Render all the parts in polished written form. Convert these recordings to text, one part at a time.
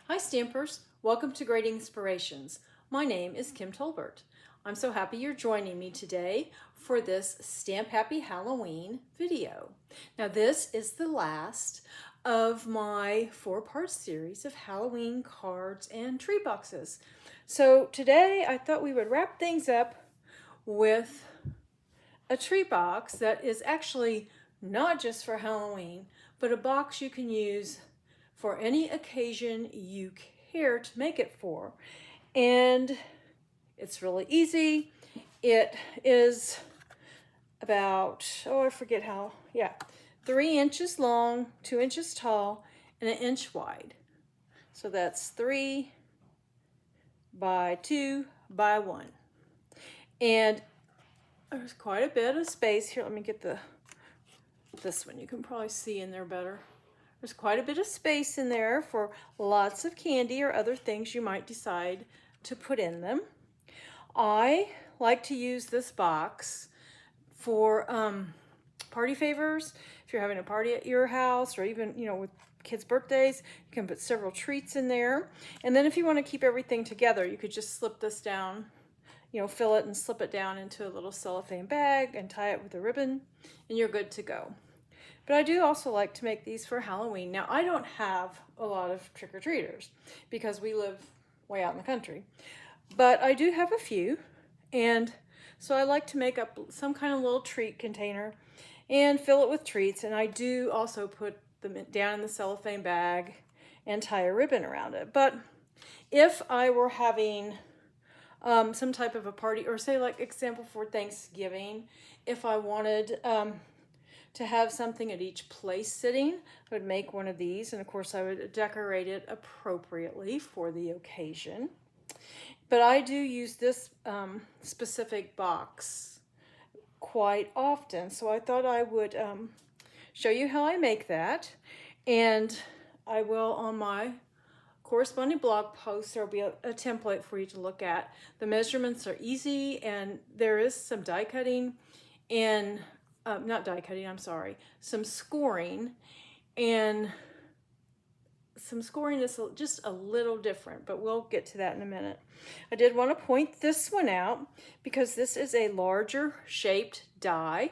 Hi Stampers, welcome to Great Inspirations. My name is Kim Tolbert. I'm so happy you're joining me today for this Stamp Happy Halloween video. Now this is the last of my 4-part series of Halloween cards and tree boxes. So today I thought we would wrap things up with a tree box that is actually not just for Halloween, but a box you can use for any occasion you care to make it for. And it's really easy. It is about, I forget how, 3 inches long, 2 inches tall, and 1 inch wide. So that's 3 by 2 by 1. And there's quite a bit of space here. Let me get this one. You can probably see in there better. There's quite a bit of space in there for lots of candy or other things you might decide to put in them. I like to use this box for party favors. If you're having a party at your house, or even, with kids' birthdays, you can put several treats in there. And then if you want to keep everything together, you could just slip this down, fill it and slip it down into a little cellophane bag and tie it with a ribbon, and you're good to go. But I do also like to make these for Halloween. Now, I don't have a lot of trick-or-treaters because we live way out in the country. But I do have a few, and so I like to make up some kind of little treat container and fill it with treats. And I do also put them down in the cellophane bag and tie a ribbon around it. But if I were having some type of a party, or say like example for Thanksgiving, if I wanted to have something at each place sitting, I would make one of these, and of course I would decorate it appropriately for the occasion. But I do use this specific box quite often, so I thought I would show you how I make that, and I will, on my corresponding blog post, there will be a template for you to look at. The measurements are easy, and there is some die cutting and not die cutting, I'm sorry, some scoring, and some scoring is just a little different, but we'll get to that in a minute. I did want to point this one out because this is a larger shaped die,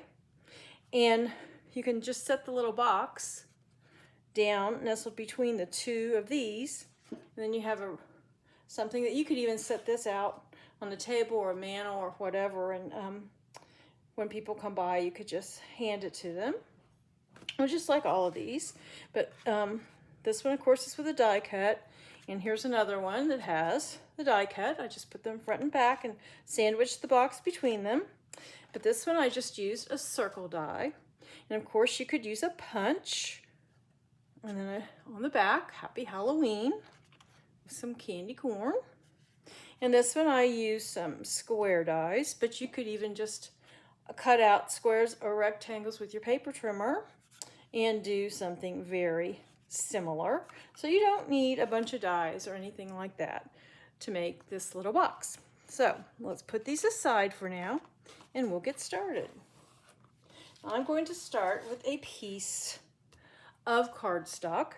and you can just set the little box down nestled between the two of these, and then you have something that you could even set this out on the table or a mantle or whatever, and when people come by, you could just hand it to them. Well, just like all of these. But this one, of course, is with a die cut. And here's another one that has the die cut. I just put them front and back and sandwiched the box between them. But this one, I just used a circle die. And of course, you could use a punch. And then on the back, Happy Halloween, with some candy corn. And this one, I used some square dies, but you could even just cut out squares or rectangles with your paper trimmer and do something very similar. So you don't need a bunch of dies or anything like that to make this little box. So let's put these aside for now and we'll get started. I'm going to start with a piece of cardstock,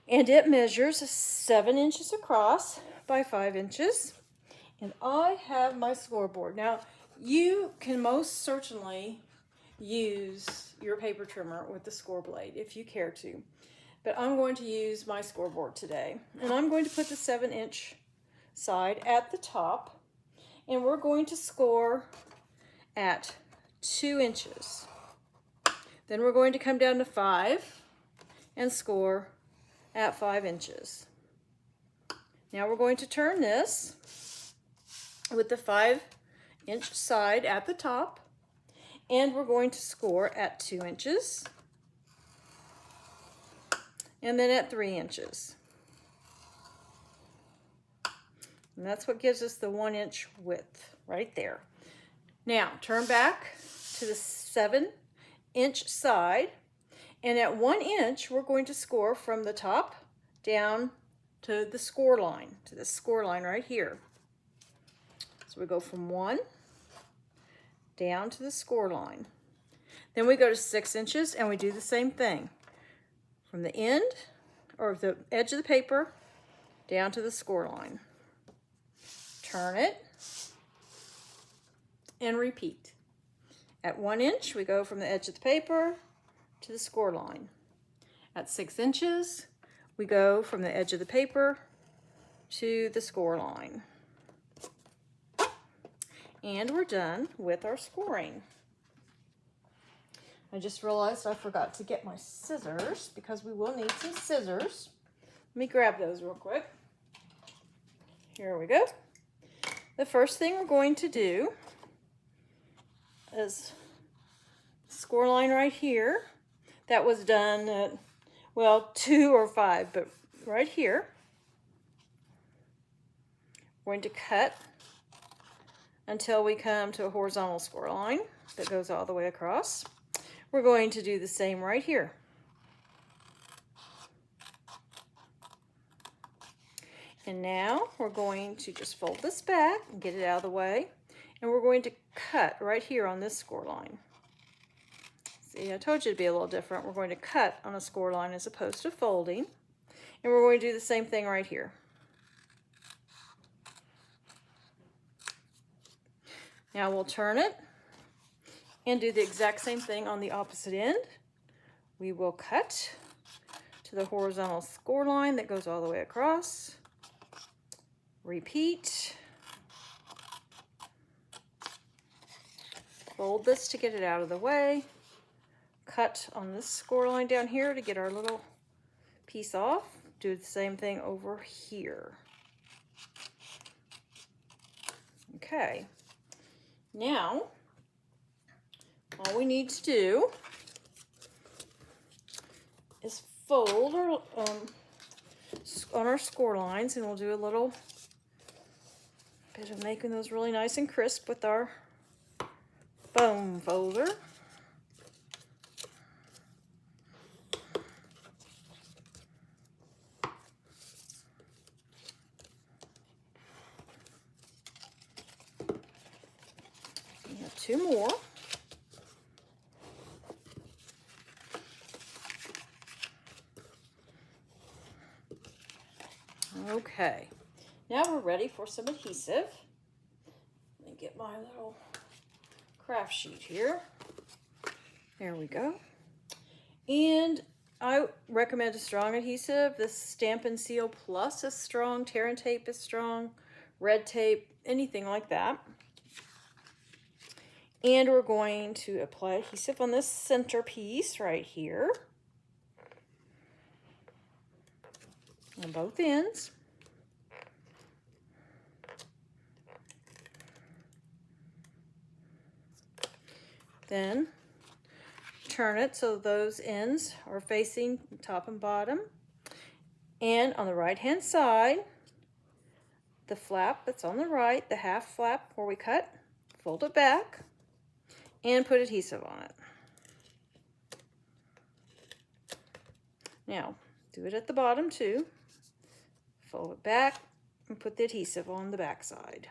and it measures 7 inches across by 5 inches. And I have my scoreboard. Now, you can most certainly use your paper trimmer with the score blade if you care to. But I'm going to use my scoreboard today. And I'm going to put the 7-inch side at the top. And we're going to score at 2 inches. Then we're going to come down to 5 and score at 5 inches. Now we're going to turn this with the 5-inch side at the top, and we're going to score at 2 inches, and then at 3 inches. And that's what gives us the 1-inch width right there. Now turn back to the 7-inch side, and at 1 inch we're going to score from the top down to the score line, right here. So we go from 1 down to the score line. Then we go to 6 inches and we do the same thing. From the end, or the edge of the paper, down to the score line. Turn it and repeat. At 1 inch, we go from the edge of the paper to the score line. At 6 inches, we go from the edge of the paper to the score line. And we're done with our scoring. I just realized I forgot to get my scissors because we will need some scissors. Let me grab those real quick. Here we go. The first thing we're going to do is score line right here. That was done at, well, 2 or 5, but right here. We're going to cut until we come to a horizontal score line that goes all the way across. We're going to do the same right here. And now we're going to just fold this back and get it out of the way. And we're going to cut right here on this score line. See, I told you it'd be a little different. We're going to cut on a score line as opposed to folding. And we're going to do the same thing right here. Now we'll turn it and do the exact same thing on the opposite end. We will cut to the horizontal score line that goes all the way across. Repeat. Fold this to get it out of the way. Cut on this score line down here to get our little piece off. Do the same thing over here. Okay. Now, all we need to do is fold our, on our score lines, and we'll do a little bit of making those really nice and crisp with our foam folder. We have 2 more. Okay, now we're ready for some adhesive. Let me get my little craft sheet here. There we go. And I recommend a strong adhesive. This Stampin' Seal Plus is strong, Tear and Tape is strong, Red Tape, anything like that. And we're going to apply adhesive on this center piece right here. On both ends. Then turn it so those ends are facing top and bottom. And on the right hand side, the flap that's on the right, the half flap where we cut, fold it back and put adhesive on it. Now, do it at the bottom too. Fold it back and put the adhesive on the back side.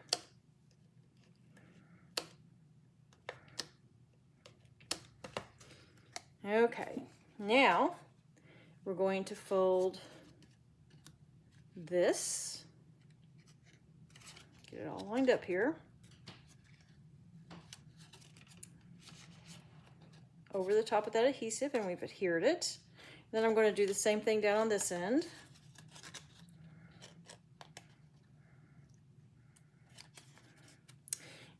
Okay, now we're going to fold this, get it all lined up here, over the top of that adhesive, and we've adhered it. Then I'm going to do the same thing down on this end.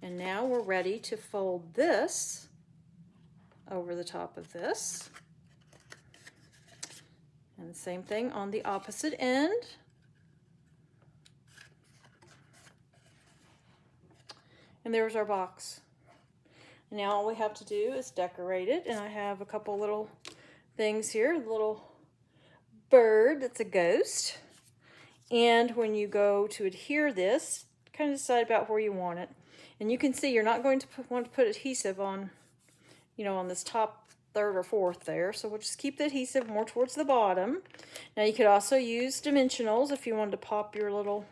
And now we're ready to fold this over the top of this. And the same thing on the opposite end. And there's our box. Now all we have to do is decorate it, and I have a couple little things here, a little bird that's a ghost. And when you go to adhere this, kind of decide about where you want it. And you can see you're not going to want to put adhesive on, you know, on this top third or fourth there. So we'll just keep the adhesive more towards the bottom. Now you could also use dimensionals if you wanted to pop your little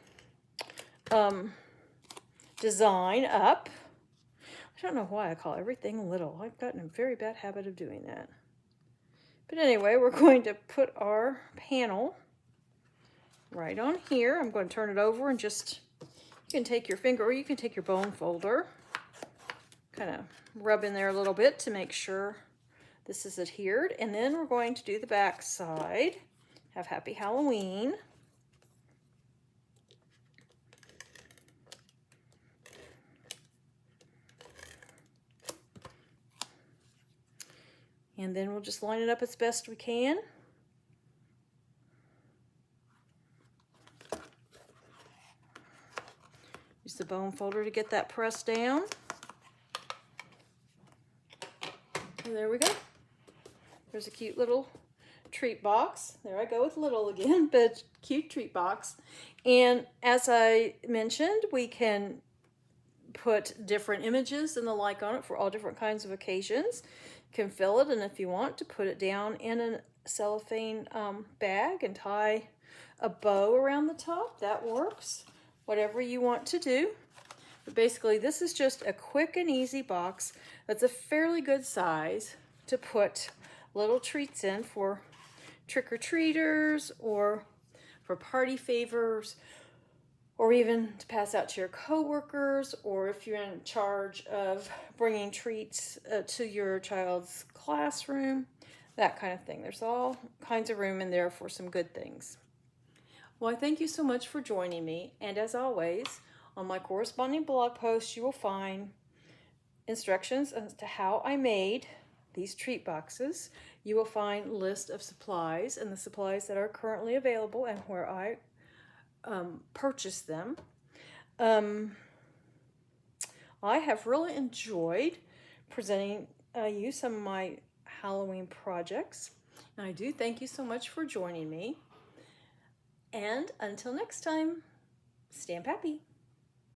design up. I don't know why I call everything little. I've gotten a very bad habit of doing that. But anyway, we're going to put our panel right on here. I'm going to turn it over and just, you can take your finger or you can take your bone folder, kind of rub in there a little bit to make sure this is adhered. And then we're going to do the back side. Have Happy Halloween. And then we'll just line it up as best we can. Use the bone folder to get that pressed down. And there we go. There's a cute little treat box. There I go with little again, but cute treat box. And as I mentioned, we can put different images and the like on it for all different kinds of occasions. You can fill it, and if you want to put it down in a cellophane bag and tie a bow around the top, that works. Whatever you want to do. But basically, this is just a quick and easy box that's a fairly good size to put little treats in for trick-or-treaters or for party favors, or even to pass out to your coworkers, or if you're in charge of bringing treats to your child's classroom, that kind of thing. There's all kinds of room in there for some good things. Well, I thank you so much for joining me, and as always, on my corresponding blog post, you will find instructions as to how I made these treat boxes. You will find a list of supplies and the supplies that are currently available and where I purchase them. I have really enjoyed presenting you some of my Halloween projects, and I do thank you so much for joining me. And until next time, stamp happy.